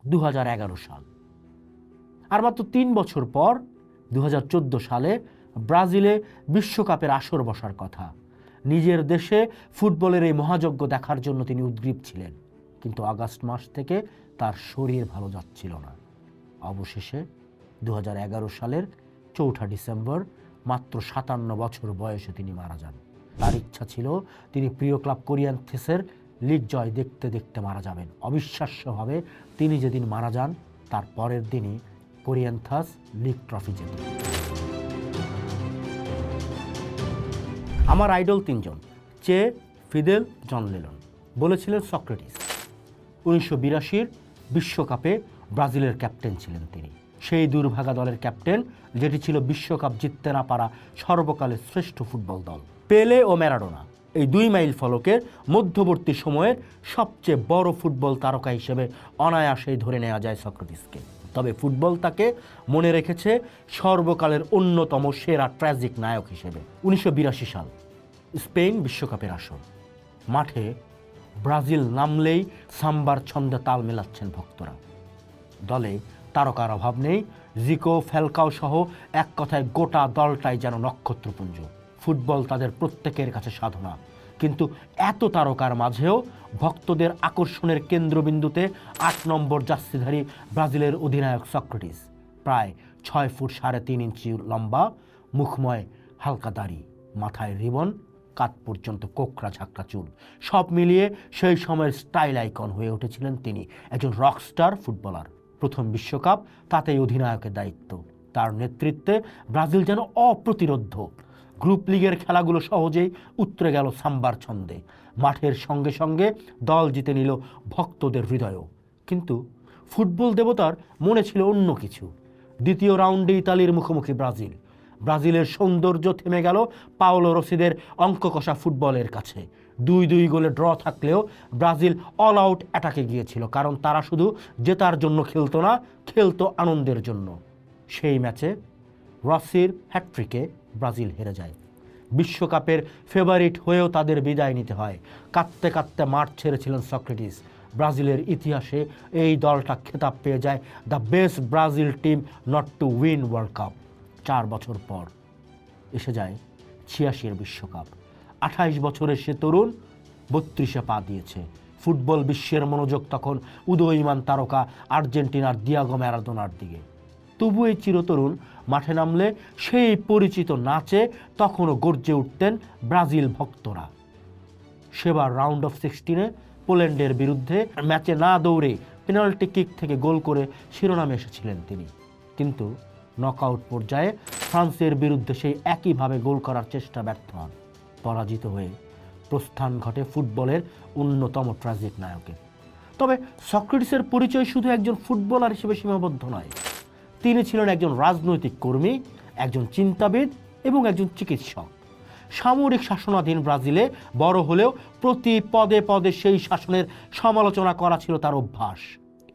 2011 সাল। আর মাত্র 3 বছর পর 2014 সালে ব্রাজিলে বিশ্বকাপের আসর বসার কথা। নিজের দেশে ফুটবলের এই মহাযজ্ঞ দেখার জন্য তিনি উদ্গ্রীব ছিলেন, কিন্তু আগস্ট মাস থেকে তার শরীর ভালো যাচ্ছিল না। অবশেষে 2011 সালের 4 ডিসেম্বর মাত্র 57 বছর বয়সে তিনি মারা যান। তার ইচ্ছা ছিল তিনি প্রিয় ক্লাব কোরিয়ান্থেসের লিগ জয় দেখতে দেখতে মারা যাবেন। অবিশ্বাস্যভাবে তিনি যেদিন মারা যান তার পরের দিনই কোরিয়ান্থাস লিগ ট্রফি জেতে। আমার আইডল 3 জন: চে, ফিদেল, জন লেনন। বলেছিলেন সক্রেটিস। 1982 বিশ্বকাপে ব্রাজিলের ক্যাপ্টেন ছিলেন তিনি। সেই দুর্ভাগা দলের ক্যাপ্টেন যেটি ছিল বিশ্বকাপ জিততে না পারা সর্বকালের শ্রেষ্ঠ ফুটবল দল। পেলে ও ম্যারাডোনা এই 2 মাইল ফলকের মধ্যবর্তী সময়ের সবচেয়ে বড় ফুটবল তারকা হিসেবে অনায়াসেই ধরে নেওয়া যায় সক্রেটিসকে। তবে ফুটবল তাকে মনে রেখেছে সর্বকালের অন্যতম সেরা ট্র্যাজিক নায়ক হিসেবে। 1982 সাল স্পেন বিশ্বকাপের আসর। মাঠে ব্রাজিল নামলেই সাম্বার ছন্দে তাল মেলাচ্ছেন ভক্তরা। দলে তারকার অভাব নেই। জিকো, ফ্যালকাও সহ এক কথায় গোটা দলটাই যেন নক্ষত্রপুঞ্জ। ফুটবল তাদের প্রত্যেকের কাছে সাধনা। কিন্তু এত তারকার মাঝেও ভক্তদের আকর্ষণের কেন্দ্রবিন্দুতে 8 নম্বর জার্সিধারী ব্রাজিলের অধিনায়ক সক্রেটিস। প্রায় 6 ফুট 3.5 ইঞ্চি লম্বা, মুখময় হালকা দাড়ি, মাথায় রিবন, কাঁধ পর্যন্ত কোকড়া ঝাঁকড়া চুল। সব মিলিয়ে সেই সময়ের স্টাইল আইকন হয়ে উঠেছিলেন তিনি, একজন রকস্টার ফুটবলার। প্রথম বিশ্বকাপ, তাতেই অধিনায়কের দায়িত্ব। তার নেতৃত্বে ব্রাজিল যেন অপ্রতিরোধ্য। গ্রুপ লিগের খেলাগুলো সহজেই উতরে গেল সাম্বার ছন্দে। মাঠের সঙ্গে সঙ্গে দল জিতে নিল ভক্তদের হৃদয়ও। কিন্তু ফুটবল দেবতার মনে ছিল অন্য কিছু। দ্বিতীয় রাউন্ডে ইতালির মুখোমুখি ব্রাজিল। ব্রাজিলের সৌন্দর্য থেমে গেল পাওলো রসিদের অঙ্ক কষা ফুটবলের কাছে। 2-2 গোলে ড্র থাকলেও ব্রাজিল অল আউট অ্যাটাকে গিয়েছিল, কারণ তারা শুধু জেতার জন্য খেলতো না, খেলতো আনন্দের জন্য। সেই ম্যাচে রসির হ্যাটট্রিকে ব্রাজিল হেরে যায়। বিশ্বকাপের ফেভারিট হয়েও তাদের বিদায় নিতে হয়। কাঁদতে কাঁদতে মাঠ ছেড়েছিলেন সক্রেটিস। ব্রাজিলের ইতিহাসে এই দলটা খেতাব পেয়ে যায় the best Brazil team not to win world cup. 4 বছর পর এসে যায় 86 বিশ্বকাপ। 28 বছরের সে তরুণ 32-এ পা দিয়েছে। ফুটবল বিশ্বের মনোযোগ তখন উদীয়মান তারকা আর্জেন্টিনার দিয়াগো ম্যারাডোনার দিকে। তবু এই চিরতরুণ মাঠে নামলে সেই পরিচিত নাচে তখনও গর্জে উঠতেন ব্রাজিল ভক্তরা। সেবার রাউন্ড অফ 16-এ পোল্যান্ডের বিরুদ্ধে ম্যাচে না দৌড়ে পেনাল্টি কিক থেকে গোল করে শিরোনামে এসেছিলেন তিনি। কিন্তু নকআউট পর্যায়ে ফ্রান্সের বিরুদ্ধে সেই একইভাবে গোল করার চেষ্টা ব্যর্থ হন। পরাজিত হয়ে প্রস্থান ঘটে ফুটবলের অন্যতম ট্র্যাজিক নায়কের। তবে সক্রেটিসের পরিচয় শুধু একজন ফুটবলার হিসেবে সীমাবদ্ধ নয়। তিনি ছিলেন একজন রাজনৈতিক কর্মী, একজন চিন্তাবিদ এবং একজন চিকিৎসক। সামরিক শাসনাধীন ব্রাজিলে বড় হলেও প্রতি পদে পদে সেই শাসনের সমালোচনা করা ছিল তার অভ্যাস।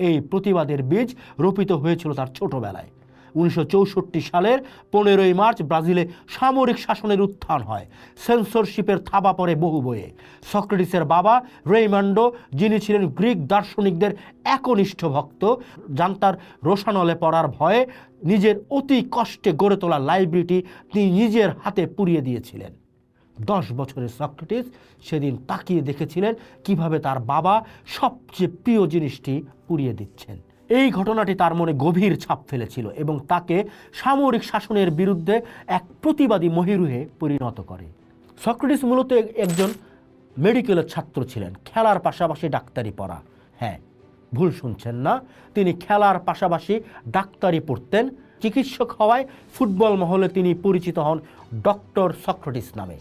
এই প্রতিবাদের বীজ রোপিত হয়েছিল তার ছোটবেলায়। 1964 সালের 15ই মার্চ ব্রাজিলে সামরিক শাসনের উত্থান হয়। সেন্সরশিপের থাবা পড়ে বহু বইয়ে। সক্রেটিসের বাবা রেইমান্ডো, যিনি ছিলেন গ্রিক দার্শনিকদের একনিষ্ঠ ভক্ত, জানতার রোশানলে পড়ার ভয়ে নিজের অতি কষ্টে গড়ে তোলা লাইব্রেরিটি তিনি নিজের হাতে পুড়িয়ে দিয়েছিলেন। 10 বছরের সক্রেটিস সেদিন তাকিয়ে দেখেছিলেন কিভাবে তার বাবা সবচেয়ে প্রিয় জিনিসটি পুড়িয়ে দিচ্ছেন। এই ঘটনাটি তার মনে গভীর ছাপ ফেলেছিল এবং তাকে সামরিক শাসনের বিরুদ্ধে এক প্রতিবাদী মহিরুহে পরিণত করে। সক্রেটিস মূলত একজন মেডিকেলের ছাত্র ছিলেন, খেলার পাশাপাশি ডাক্তারি পড়া। হ্যাঁ, ভুল শুনছেন না, তিনি খেলার পাশাপাশি ডাক্তারি পড়তেন। চিকিৎসক হওয়ায় ফুটবল মহলে তিনি পরিচিত হন ডক্টর সক্রেটিস নামে।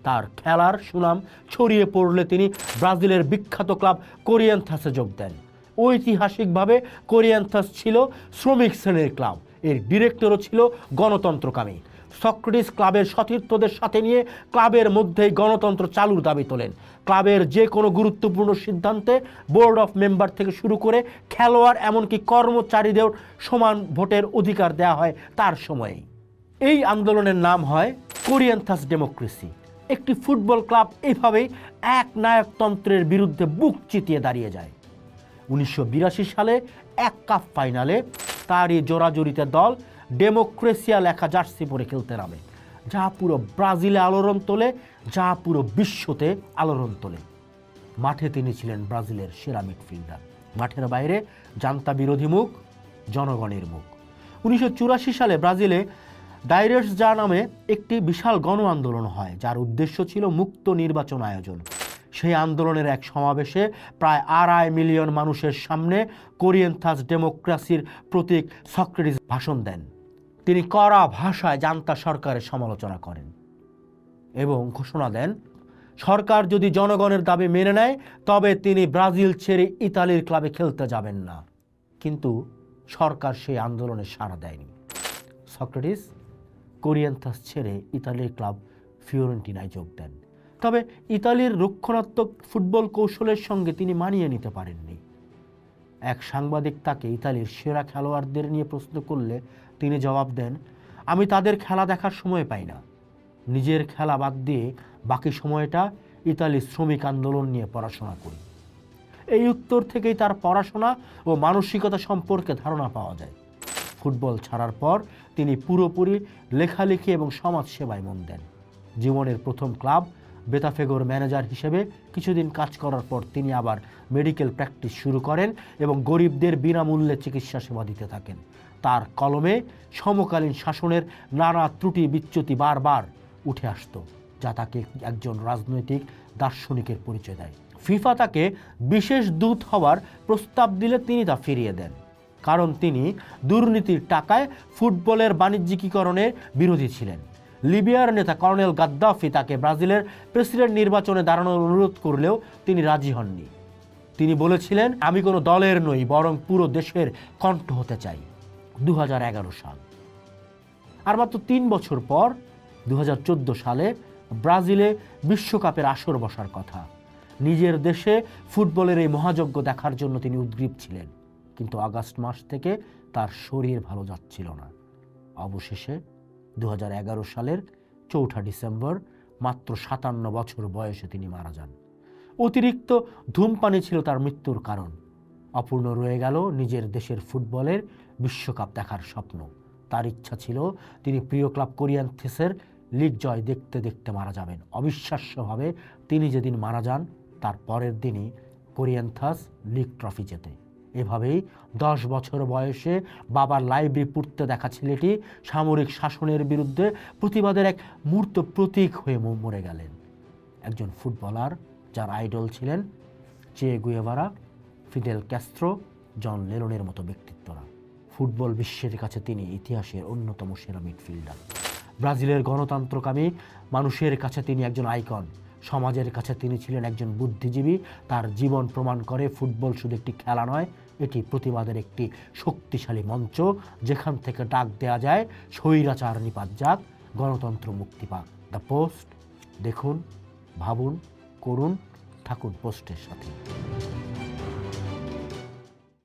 তার খেলার সুনাম ছড়িয়ে পড়লে তিনি ব্রাজিলের বিখ্যাত ক্লাব কোরিয়ান্থাসে যোগ দেন। ঐতিহাসিকভাবে কোরিয়ান্থাস ছিল শ্রমিক শ্রেণীর ক্লাব। এর ডিরেক্টরও ছিল গণতন্ত্রকামী। সক্রেটিস ক্লাবের সতীর্থদের সাথে নিয়ে ক্লাবের মধ্যেই গণতন্ত্র চালুর দাবি তোলেন। ক্লাবের যে কোনো গুরুত্বপূর্ণ সিদ্ধান্তে বোর্ড অফ মেম্বার থেকে শুরু করে খেলোয়াড় এমনকি কর্মচারীদের সমান ভোটের অধিকার দেওয়া হয় তার সময়েই। এই আন্দোলনের নাম হয় কোরিয়ান্থাস ডেমোক্রেসি। একটি ফুটবল ক্লাব এইভাবেই এক নায়কতন্ত্রের বিরুদ্ধে বুক চিতিয়ে দাঁড়িয়ে যায়। 1982 সালে এক কাপ ফাইনালে তারই জোড়াজুড়িতে দল ডেমোক্রেসিয়া লেখা জার্সি পরে খেলতে নামে, যা পুরো ব্রাজিলে আলোড়ন তোলে, যা পুরো বিশ্বতে আলোড়ন তোলে। মাঠে তিনি ছিলেন ব্রাজিলের সেরা মিডফিল্ডার, মাঠের বাইরে জান্তা বিরোধী মুখ, জনগণের মুখ। 1984 সালে ব্রাজিলে ডাইরেটস যা নামে একটি বিশাল গণ আন্দোলন হয়, যার উদ্দেশ্য ছিল মুক্ত নির্বাচন আয়োজন। সেই আন্দোলনের এক সমাবেশে প্রায় 2.5 মিলিয়ন মানুষের সামনে কোরিয়েন্থাস ডেমোক্রেসির প্রতীক সক্রেটিস ভাষণ দেন। তিনি কড়া ভাষায় জান্তা সরকারের সমালোচনা করেন এবং ঘোষণা দেন, সরকার যদি জনগণের দাবি মেনে নেয় তবে তিনি ব্রাজিল ছেড়ে ইতালির ক্লাবে খেলতে যাবেন না। কিন্তু সরকার সেই আন্দোলনে সাড়া দেয়নি। সক্রেটিস কোরিয়েন্থাস ছেড়ে ইতালির ক্লাব ফিওরেন্টিনায় যোগ দেন। তবে ইতালির রক্ষণাত্মক ফুটবল কৌশলের সঙ্গে তিনি মানিয়ে নিতে পারেননি। এক সাংবাদিক তাকে ইতালির সেরা খেলোয়াড়দের নিয়ে প্রশ্ন করলে তিনি জবাব দেন, আমি তাদের খেলা দেখার সময় পাই না, নিজের খেলা বাদ দিয়ে বাকি সময়টা ইতালির শ্রমিক আন্দোলন নিয়ে পড়াশোনা করি। এই উত্তর থেকেই তার পড়াশোনা ও মানসিকতা সম্পর্কে ধারণা পাওয়া যায়। ফুটবল ছাড়ার পর তিনি পুরোপুরি লেখালেখি এবং সমাজসেবায় মন দেন। জীবনের প্রথম ক্লাব বেতাফেগোর ম্যানেজার হিসেবে কিছুদিন কাজ করার পর তিনি আবার মেডিকেল প্র্যাকটিস শুরু করেন এবং গরিবদের বিনামূল্যে চিকিৎসা সেবা দিতে থাকেন। তার কলমে সমকালীন শাসনের নানা ত্রুটি বিচ্যুতি বারবার উঠে আসতো, যা তাকে একজন রাজনৈতিক দার্শনিকের পরিচয় দেয়। ফিফা তাকে বিশেষ দূত হওয়ার প্রস্তাব দিলে তিনি তা ফিরিয়ে দেন, কারণ তিনি দুর্নীতির টাকায় ফুটবলের বাণিজ্যিকীকরণের বিরোধী ছিলেন। লিবিয়ার নেতা কর্নেল গাদ্দাফি তাকে ব্রাজিলের প্রেসিডেন্ট নির্বাচনে দাঁড়ানোর অনুরোধ করলেও তিনি রাজি হননি। তিনি বলেছিলেন, আমি কোনো দলের নই, বরং পুরো দেশের কণ্ঠ হতে চাই। 2011 সাল। আর মাত্র 3 বছর পর 2014 সালে ব্রাজিলে বিশ্বকাপের আসর বসার কথা। নিজের দেশে ফুটবলের এই মহাযজ্ঞ দেখার জন্য তিনি উদ্গ্রীব ছিলেন, কিন্তু আগস্ট মাস থেকে তার শরীর ভালো যাচ্ছিল না। অবশেষে 2011 সালের 4 ডিসেম্বর মাত্র 57 বছর বয়সে তিনি মারা যান। অতিরিক্ত ধূমপানি ছিল তার মৃত্যুর কারণ। অপূর্ণ রয়ে গেল নিজের দেশের ফুটবলের বিশ্বকাপ দেখার স্বপ্ন। তার ইচ্ছা ছিল তিনি প্রিয় ক্লাব কোরিয়েন্থাসের লিগ জয় দেখতে দেখতে মারা যাবেন। অবিশ্বাস্যভাবে তিনি যেদিন মারা যান তার পরের দিনই কোরিয়েন্থাস লিগ ট্রফি জেতে। এভাবেই 10 বছর বয়সে বাবার লাইব্রেরি পড়তে দেখা ছেলেটি সামরিক শাসনের বিরুদ্ধে প্রতিবাদের এক মূর্ত প্রতীক হয়ে মরে গেলেন। একজন ফুটবলার যার আইডল ছিলেন চে গুয়েভারা, ফিদেল ক্যাস্ট্রো, জন লেননের মতো ব্যক্তিত্বরা। ফুটবল বিশ্বের কাছে তিনি ইতিহাসের অন্যতম সেরা মিডফিল্ডার। ব্রাজিলের গণতন্ত্রকামী মানুষের কাছে তিনি একজন আইকন। সমাজের কাছে তিনি ছিলেন একজন বুদ্ধিজীবী। তার জীবন প্রমাণ করে ফুটবল শুধু একটি খেলা নয়, এটি প্রতিবাদের একটি শক্তিশালী মঞ্চ, যেখান থেকে ডাক দেয়া যায় স্বৈরাচার নিপাত যাক, গণতন্ত্র মুক্তি পাক। দ্য পোস্ট দেখুন, ভাবুন, করুন, থাকুন পোস্টের সাথে।